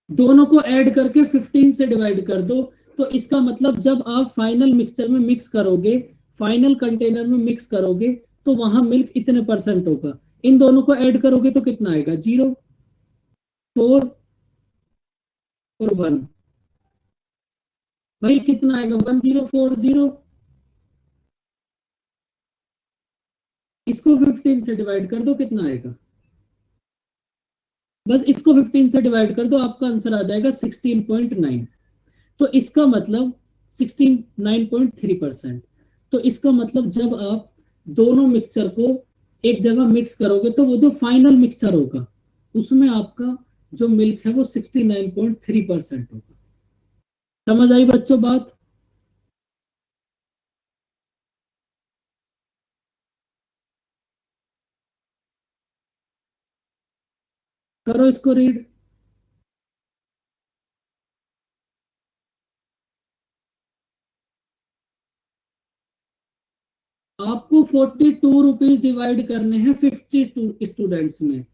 दोनों को ऐड करके 15 से डिवाइड कर दो। तो इसका मतलब जब आप फाइनल मिक्सचर में मिक्स करोगे, फाइनल कंटेनर में मिक्स करोगे, तो वहां मिल्क इतने परसेंट होगा। इन दोनों को ऐड करोगे तो कितना आएगा? 0, 4 और 1। भाई कितना आएगा? 1040। इसको 15 से डिवाइड कर दो, कितना आएगा? बस इसको 15 से डिवाइड कर दो, आपका आंसर आ जाएगा 16.9। तो इसका मतलब 69.3%। तो इसका मतलब जब आप दोनों मिक्सचर को एक जगह मिक्स करोगे, तो वो जो फाइनल मिक्सचर होगा उसमें आपका जो मिल्क है वो 69.3% होगा। समझ आई बच्चों बात? करो इसको रीड। आपको 42 रुपीज डिवाइड करने हैं 52 स्टूडेंट्स में,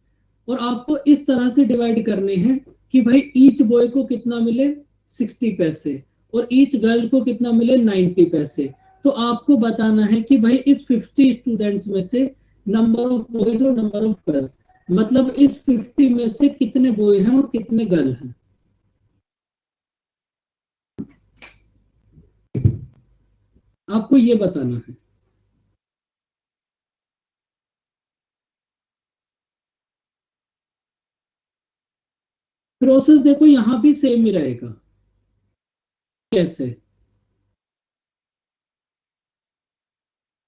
और आपको इस तरह से डिवाइड करने हैं कि भाई ईच बॉय को कितना मिले? 60 पैसे, और ईच गर्ल को कितना मिले? 90 पैसे। तो आपको बताना है कि भाई इस 50 स्टूडेंट्स में से नंबर ऑफ बॉयज और नंबर ऑफ गर्ल्स, मतलब इस 50 में से कितने बॉय हैं और कितने गर्ल हैं। आपको ये बताना है। प्रोसेस देखो यहाँ भी सेम ही रहेगा। कैसे?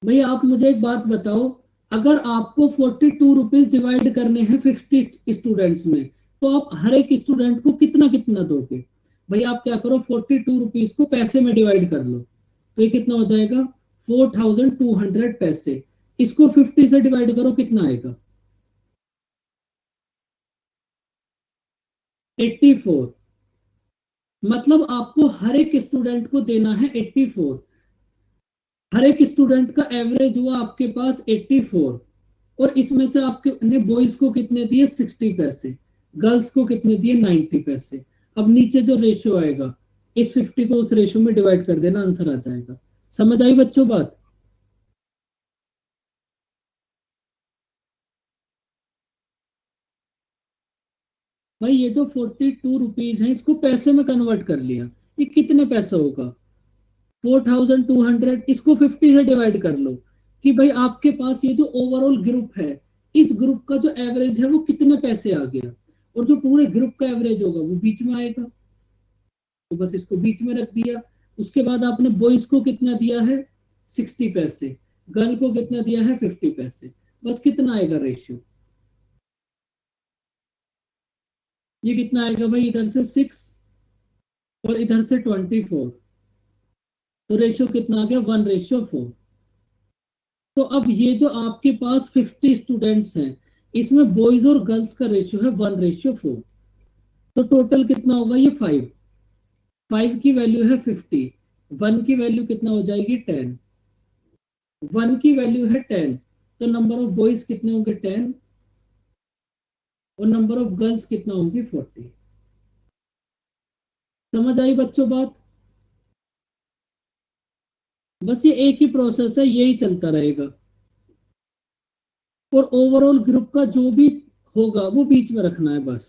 भैया आप मुझे एक बात बताओ, अगर आपको 42 रुपीज डिवाइड करने हैं 50 स्टूडेंट्स में, तो आप हर एक स्टूडेंट को कितना कितना दोगे? भैया आप क्या करो, 42 रुपीज को पैसे में डिवाइड कर लो, तो ये कितना हो जाएगा? 4200 पैसे। इसको 50 से डिवाइड करो, कितना आएगा? 84। मतलब आपको हर एक स्टूडेंट को देना है 84। हर एक स्टूडेंट का एवरेज हुआ आपके पास 84। और इसमें से आपके बॉयज को कितने दिए? 60 पैसे। गर्ल्स को कितने दिए? 90 पैसे। अब नीचे जो रेशियो आएगा, इस 50 को उस रेशियो में डिवाइड कर देना, आंसर आ जाएगा। समझ आई बच्चों बात? भाई ये जो 42 रुपीज है, इसको पैसे में कन्वर्ट कर लिया। ये कितने पैसे होगा? 4200। इसको 50 से डिवाइड कर लो, कि भाई आपके पास ये जो ओवरऑल ग्रुप है, इस ग्रुप का जो एवरेज है वो कितने पैसे आ गया। और जो पूरे ग्रुप का एवरेज होगा वो बीच में आएगा, तो बस इसको बीच में रख दिया। उसके बाद आपने बॉयज को कितना दिया है? 60 पैसे। गर्ल को कितना दिया है? 50 पैसे। बस कितना आएगा रेशियो? ये कितना आएगा भाई? इधर से 6 और इधर से 24। तो रेशियो कितना आ गया? 1:4। तो अब ये जो आपके पास 50 स्टूडेंट्स हैं, इसमें बॉयज और गर्ल्स का रेशियो है 1:4। तो टोटल कितना होगा? ये 5। 5 की वैल्यू है 50। 1 की वैल्यू कितना हो जाएगी? 10। 1 की वैल्यू है 10, तो नंबर ऑफ बॉयज कितने होंगे? 10। और नंबर ऑफ गर्ल्स कितना होंगे? 40। समझ आई बच्चों बात? बस ये एक ही प्रोसेस है, यही चलता रहेगा। और ओवरऑल ग्रुप का जो भी होगा वो बीच में रखना है बस।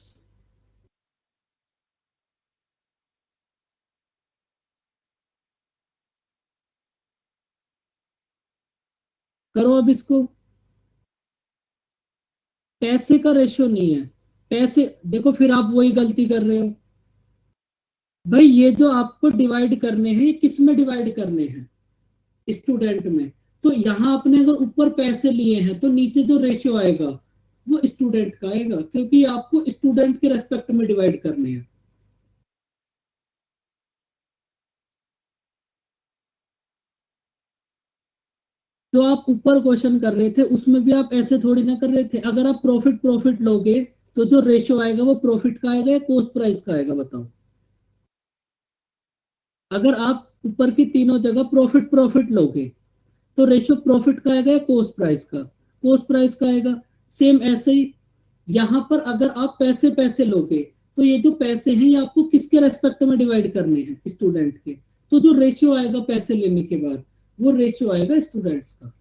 करो अब इसको। पैसे का रेशियो नहीं है। पैसे देखो, फिर आप वही गलती कर रहे हो। भाई ये जो आपको डिवाइड करने हैं, ये किस में डिवाइड करने हैं? स्टूडेंट में। तो यहाँ आपने अगर ऊपर पैसे लिए हैं, तो नीचे जो रेशियो आएगा वो स्टूडेंट का आएगा, क्योंकि आपको स्टूडेंट के रेस्पेक्ट में डिवाइड करने हैं। जो आप ऊपर क्वेश्चन कर रहे थे उसमें भी आप ऐसे थोड़ी ना कर रहे थे। अगर आप प्रॉफिट प्रॉफिट लोगे, तो जो रेशियो आएगा वो प्रॉफिट का आएगा या कॉस्ट प्राइस का आएगा? बताओ। अगर आप ऊपर की तीनों जगह प्रॉफिट प्रॉफिट लोगे, तो रेशियो प्रॉफिट का आएगा या कॉस्ट प्राइस का? कॉस्ट प्राइस का आएगा। सेम ऐसे ही यहाँ पर अगर आप पैसे पैसे लोगे, तो ये जो पैसे हैं ये आपको किसके रेस्पेक्ट में डिवाइड करने हैं? स्टूडेंट के। तो जो रेशियो आएगा पैसे लेने के बाद, वो रेशियो आएगा स्टूडेंट्स का।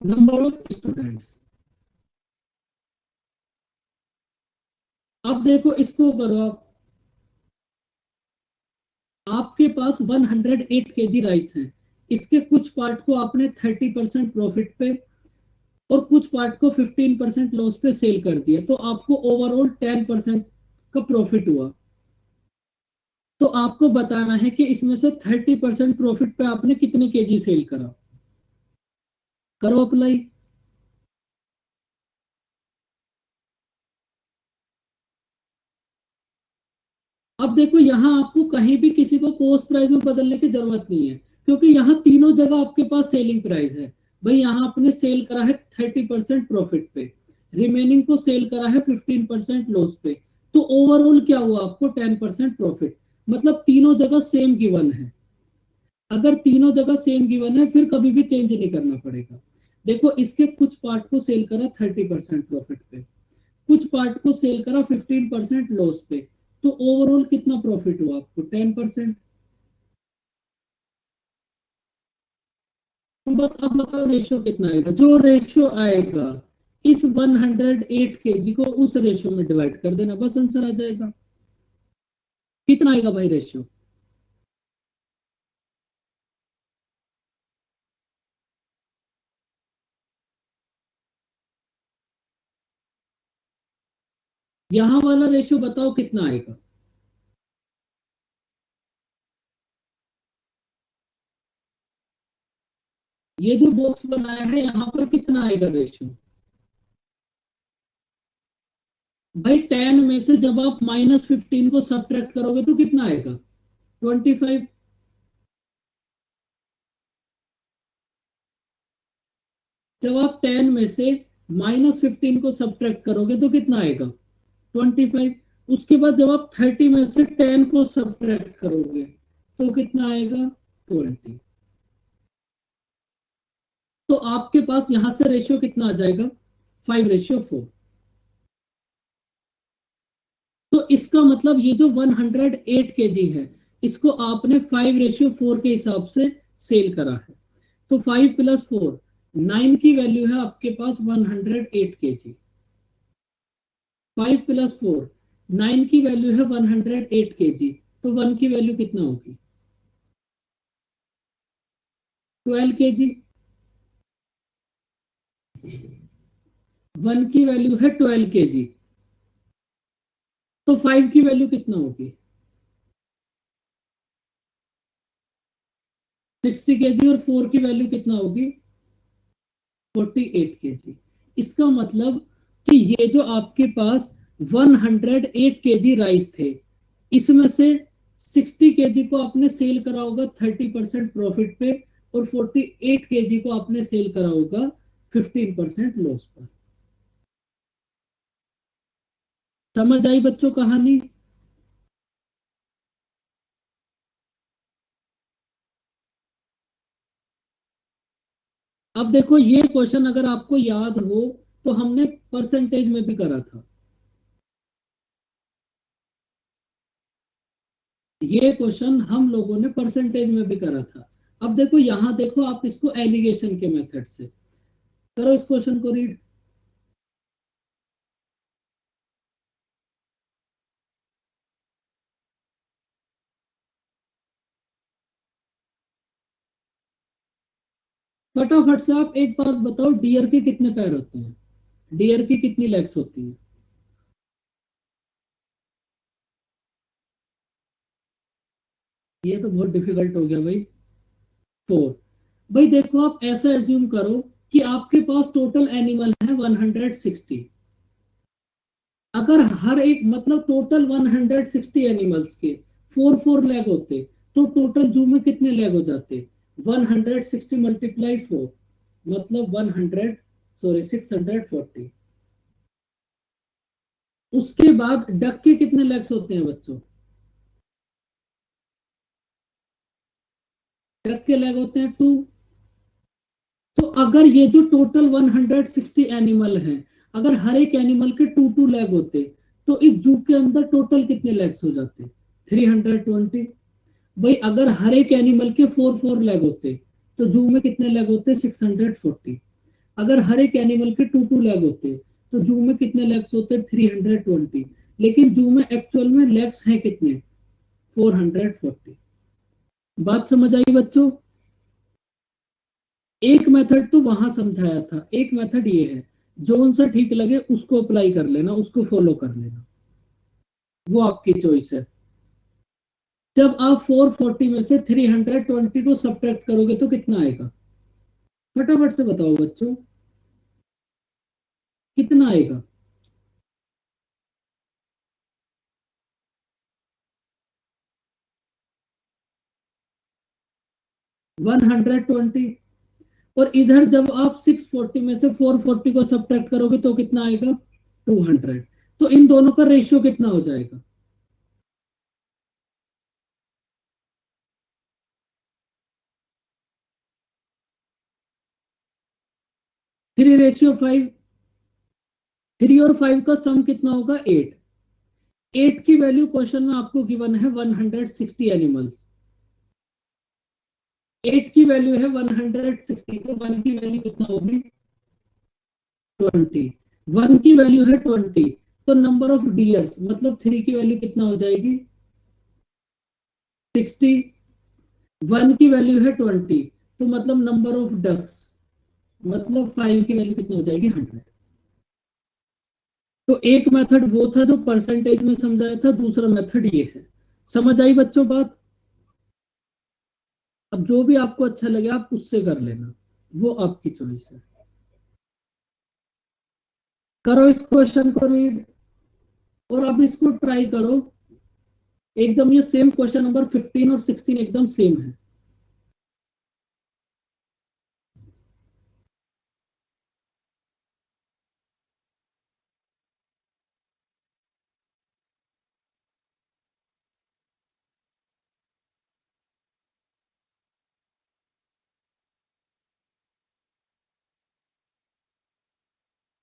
Number of students. अब देखो इसको करो आप। आपके पास 108 kg राइस है। इसके कुछ पार्ट को आपने 30% प्रॉफिट पे और कुछ पार्ट को 15% लॉस पे सेल कर दिया, तो आपको ओवरऑल 10% का प्रॉफिट हुआ। तो आपको बताना है कि इसमें से 30% प्रॉफिट पे आपने कितने केजी सेल करा। करो अप्लाई। अब देखो यहाँ आपको कहीं भी किसी को कॉस्ट प्राइस में बदलने की जरूरत नहीं है, क्योंकि यहाँ तीनों जगह आपके पास सेलिंग प्राइस है। भाई यहाँ आपने सेल करा है 30% प्रॉफिट पे, रिमेनिंग को सेल करा है 15% लॉस पे। तो ओवरऑल क्या हुआ? आपको 10% प्रॉफिट। मतलब तीनों जगह सेम गिवन है। अगर तीनों जगह सेम गिवन है, फिर कभी भी चेंज नहीं करना पड़ेगा। देखो इसके कुछ पार्ट को सेल करा 30% प्रॉफिट पे, कुछ पार्ट को सेल करा 15% लॉस पे। तो ओवरऑल कितना प्रॉफिट हुआ आपको? 10%। तो बस अब बताओ रेशियो कितना आएगा? जो रेशियो आएगा, इस 108 kg को उस रेशियो में डिवाइड कर देना, बस आंसर आ जाएगा। कितना आएगा भाई रेशियो? यहां वाला रेशियो बताओ कितना आएगा? ये जो बॉक्स बनाया है यहाँ पर कितना आएगा रेशियो? भाई 10 में से जब आप -15 को सब्ट्रैक्ट करोगे तो कितना आएगा? 25। जब आप 10 में से -15 को सब्ट्रैक्ट करोगे तो कितना आएगा? 25। उसके बाद जब आप 30 में से 10 को सब्ट्रैक्ट करोगे तो कितना आएगा? 20। तो आपके पास यहां से रेशियो कितना आ जाएगा? 5:4। तो इसका मतलब ये जो 108 केजी है, इसको आपने 5:4 के हिसाब से सेल करा है। तो 5 + 4, 9 की वैल्यू है आपके पास 108 केजी। 5 + 4, 9 की वैल्यू है 108 केजी। तो 1 की वैल्यू कितना होगी? 12 केजी। 1 की वैल्यू है 12 केजी। तो 5 की वैल्यू कितना होगी? 60 केजी। और 4 की वैल्यू कितना होगी? 48 केजी। इसका मतलब कि ये जो आपके पास 108 केजी राइस थे, इसमें से 60 केजी को आपने सेल करा होगा 30% प्रॉफिट पे, और 48 केजी को आपने सेल करा होगा 15% लॉस पर। समझ आई बच्चों कहानी? अब देखो, ये क्वेश्चन अगर आपको याद हो तो हमने परसेंटेज में भी करा था। ये क्वेश्चन हम लोगों ने परसेंटेज में भी करा था। अब देखो, यहां देखो, आप इसको एलिगेशन के मेथड से करो इस क्वेश्चन को रीड। फटाफट से आप एक बात बताओ, डियर के कितने पैर होते हैं? डियर की कितनी लेग्स होती हैं? ये तो बहुत डिफिकल्ट हो गया भाई। 4। भाई देखो, आप ऐसा एज्यूम करो कि आपके पास टोटल एनिमल है 160। अगर हर एक, मतलब टोटल 160 एनिमल्स के 4 लेग होते, तो टोटल जू में कितने लेग हो जाते? 160 × 4, मतलब 100, सॉरी 640। उसके बाद डक के कितने लेग्स होते हैं बच्चों? डक के लेग होते हैं 2। तो अगर ये जो टोटल 160 एनिमल हैं, अगर हर एक एनिमल के 2 लेग होते, तो इस जू के अंदर टोटल कितने लेग्स हो जाते? 320। भाई अगर हर एक एनिमल के 4 लेग होते, तो जू में कितने लेग होते? 640। अगर हर एक एनिमल के 2 लेग होते, तो जू में कितने लेग्स होते? 320। लेकिन जू में एक्चुअल में लेग्स हैं कितने? 440। बात समझ आई बच्चों? एक मेथड तो वहां समझाया था, एक मेथड ये है। जो सा ठीक लगे उसको अप्लाई कर लेना, उसको फॉलो कर लेना, वो आपकी चॉइस है। जब आप 440 में से 320 को सब्ट्रैक्ट करोगे तो कितना आएगा? फटाफट से बताओ बच्चों, कितना आएगा? 120। और इधर जब आप 640 में से 440 को सब्ट्रैक्ट करोगे तो कितना आएगा? 200। तो इन दोनों का रेशियो कितना हो जाएगा? 3:5। 3 और 5 का सम कितना होगा? 8। 8 की वैल्यू क्वेश्चन में आपको गिवन है 160 एनिमल्स। 8 की वैल्यू है 160, तो 1 की वैल्यू कितना होगी? 20। 1 की वैल्यू है 20, तो नंबर ऑफ डियर्स मतलब 3 की वैल्यू कितना हो जाएगी? 60, 1 की वैल्यू है 20, तो मतलब नंबर ऑफ डक्स, मतलब 5 की वैल्यू कितनी हो जाएगी 100। तो एक मेथड वो था जो परसेंटेज में समझाया था, दूसरा मेथड ये है। समझ आई बच्चों बात? अब जो भी आपको अच्छा लगे आप उससे कर लेना, वो आपकी चॉइस है। करो इस क्वेश्चन को रीड, और अब इसको ट्राई करो। एकदम ये सेम क्वेश्चन नंबर 15 और 16 एकदम सेम है।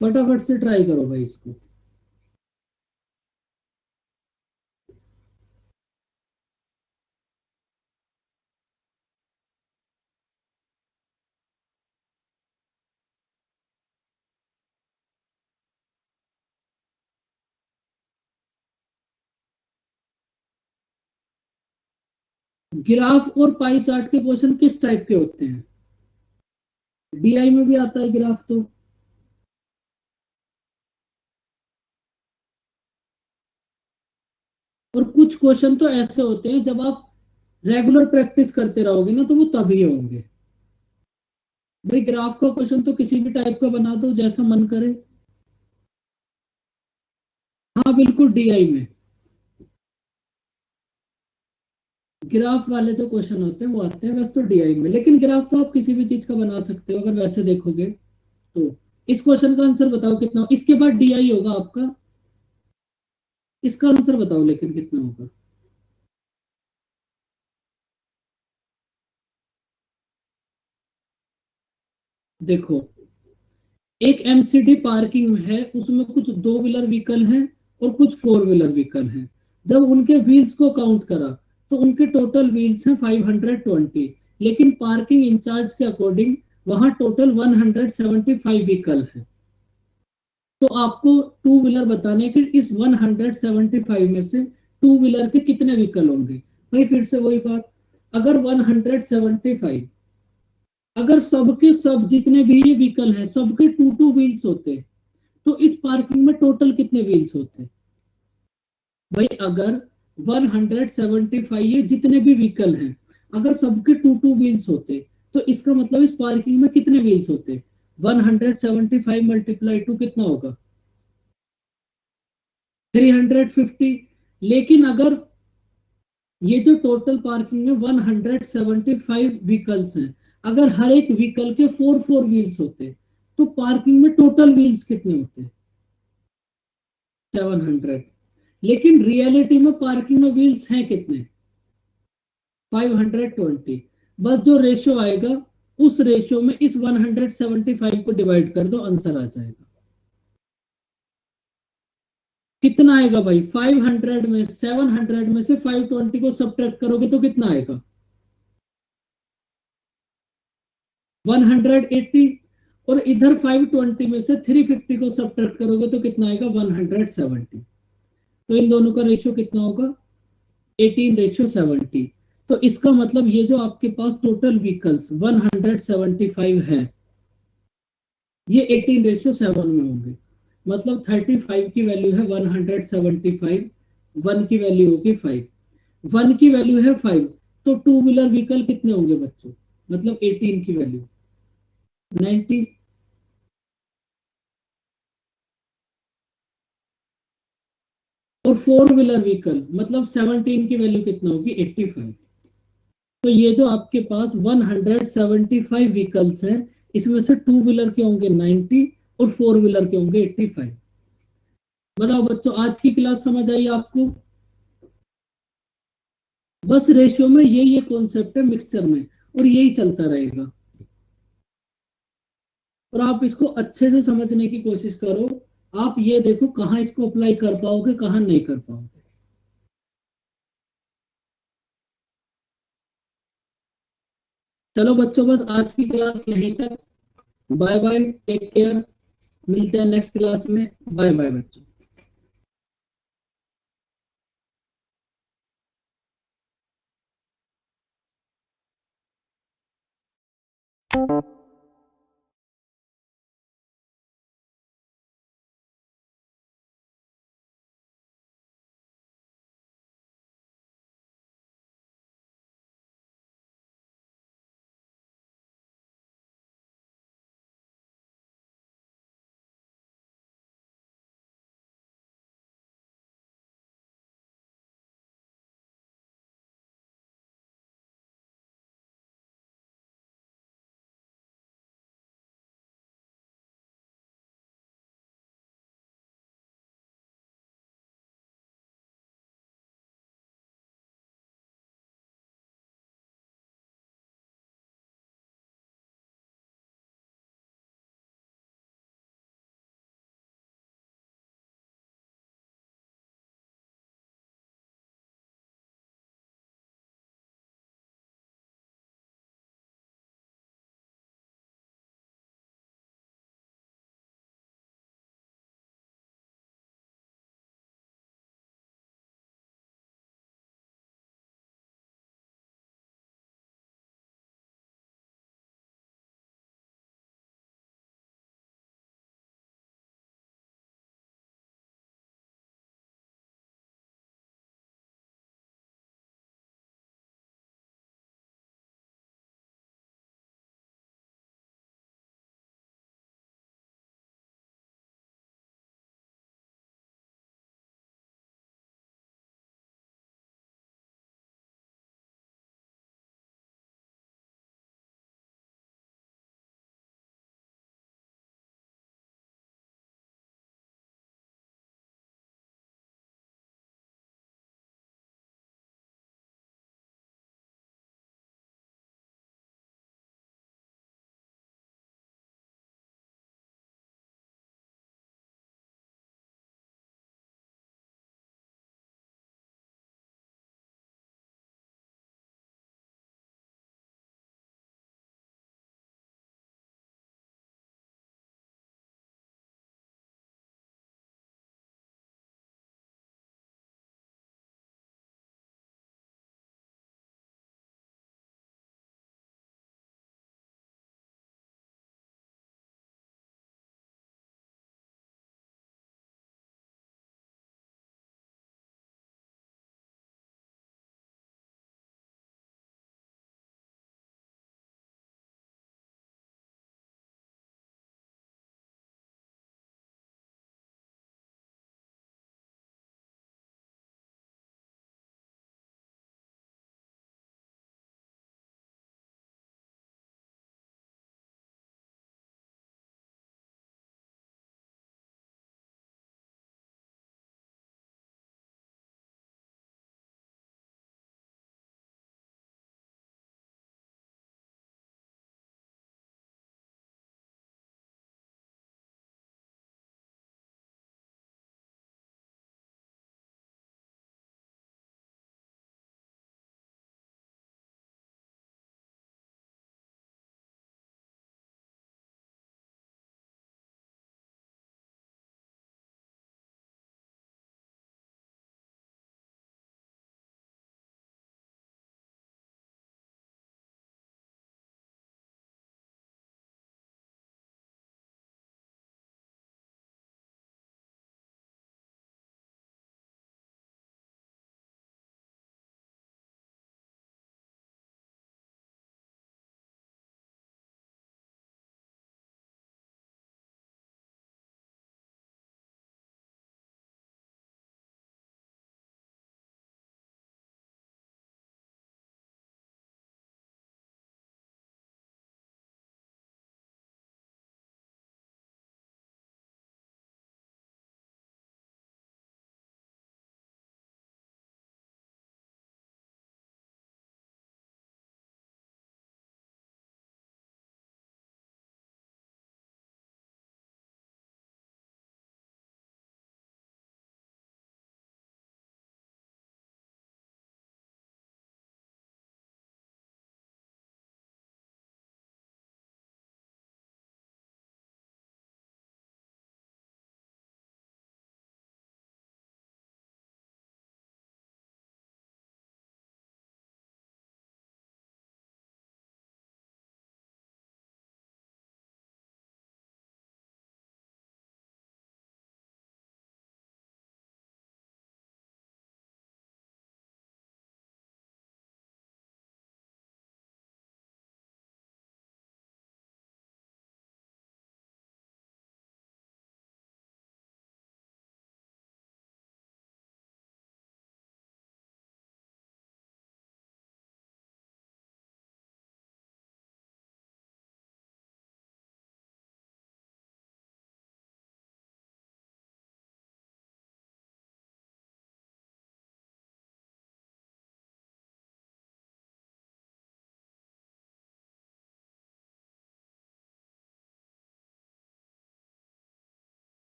फटाफट से ट्राई करो भाई इसको। ग्राफ और पाई चार्ट के क्वेश्चन किस टाइप के होते हैं? डीआई में भी आता है ग्राफ तो। और कुछ क्वेश्चन तो ऐसे होते हैं जब आप रेगुलर प्रैक्टिस करते रहोगे ना तो वो तभी होंगे। भाई ग्राफ का क्वेश्चन तो किसी भी टाइप का बना दो जैसा मन करे। हाँ बिल्कुल, डीआई में ग्राफ वाले जो क्वेश्चन होते हैं वो आते हैं वैसे तो डीआई में, लेकिन ग्राफ तो आप किसी भी चीज का बना सकते हो अगर वैसे देखोगे तो। इस क्वेश्चन का आंसर बताओ कितना हो? इसके बाद डीआई होगा आपका। इसका आंसर बताओ लेकिन कितना होगा? देखो, एक एमसीडी पार्किंग में है, उसमें कुछ दो व्हीलर व्हीकल हैं और कुछ फोर व्हीलर व्हीकल हैं। जब उनके व्हील्स को काउंट करा तो उनके टोटल व्हील्स हैं 520, लेकिन पार्किंग इंचार्ज के अकॉर्डिंग वहां टोटल 175 व्हीकल है। तो आपको टू व्हीलर बताने कि इस 175 में से टू व्हीलर के कितने व्हीकल होंगे। भाई फिर से वही बात, अगर 175, अगर सबके सब जितने भी ये व्हीकल हैं सबके टू टू व्हील्स होते तो इस पार्किंग में टोटल कितने व्हील्स होते? भाई अगर 175 ये जितने भी व्हीकल हैं अगर सबके टू टू व्हील्स होते तो इसका मतलब इस पार्किंग में कितने व्हील्स होते? 175 मल्टीप्लाई टू कितना होगा? 350। लेकिन अगर ये जो टोटल पार्किंग में 175 व्हीकल्स हैं, अगर हर एक व्हीकल के फोर फोर व्हील्स होते तो पार्किंग में टोटल व्हील्स कितने होते? 700। लेकिन रियलिटी में पार्किंग में व्हील्स हैं कितने? 520। बस जो रेशियो आएगा उस रेशियो में इस 175 को डिवाइड कर दो, आंसर आ जाएगा। कितना आएगा भाई? 500 में 700 में से 520 को सब्ट्रैक्ट करोगे तो कितना आएगा? 180। और इधर 520 में से 350 को सब्ट्रैक्ट करोगे तो कितना आएगा? 170। तो इन दोनों का रेशियो कितना होगा? 18:70। तो इसका मतलब ये जो आपके पास टोटल व्हीकल्स 175 है, ये 18:7 में होंगे। मतलब 35 की वैल्यू है 175, 1 की वैल्यू होगी 5, 1 की वैल्यू है 5, तो टू व्हीलर व्हीकल कितने होंगे बच्चों? मतलब 18 की वैल्यू 90। और फोर व्हीलर व्हीकल मतलब 17 की वैल्यू कितना होगी? 85। तो ये जो आपके पास 175 व्हीकल्स हैं इसमें से टू व्हीलर के होंगे 90 और फोर व्हीलर के होंगे 85। बताओ बच्चों, आज की क्लास समझ आई आपको? बस रेशियो में ये कॉन्सेप्ट है मिक्सचर में, और यही चलता रहेगा। और आप इसको अच्छे से समझने की कोशिश करो। आप ये देखो कहाँ इसको अप्लाई कर पाओगे कहाँ नहीं कर पाओगे। चलो बच्चों, बस आज की क्लास यहीं तक। Bye bye, take care. मिलते हैं नेक्स्ट क्लास में। बाय बाय बच्चों। है।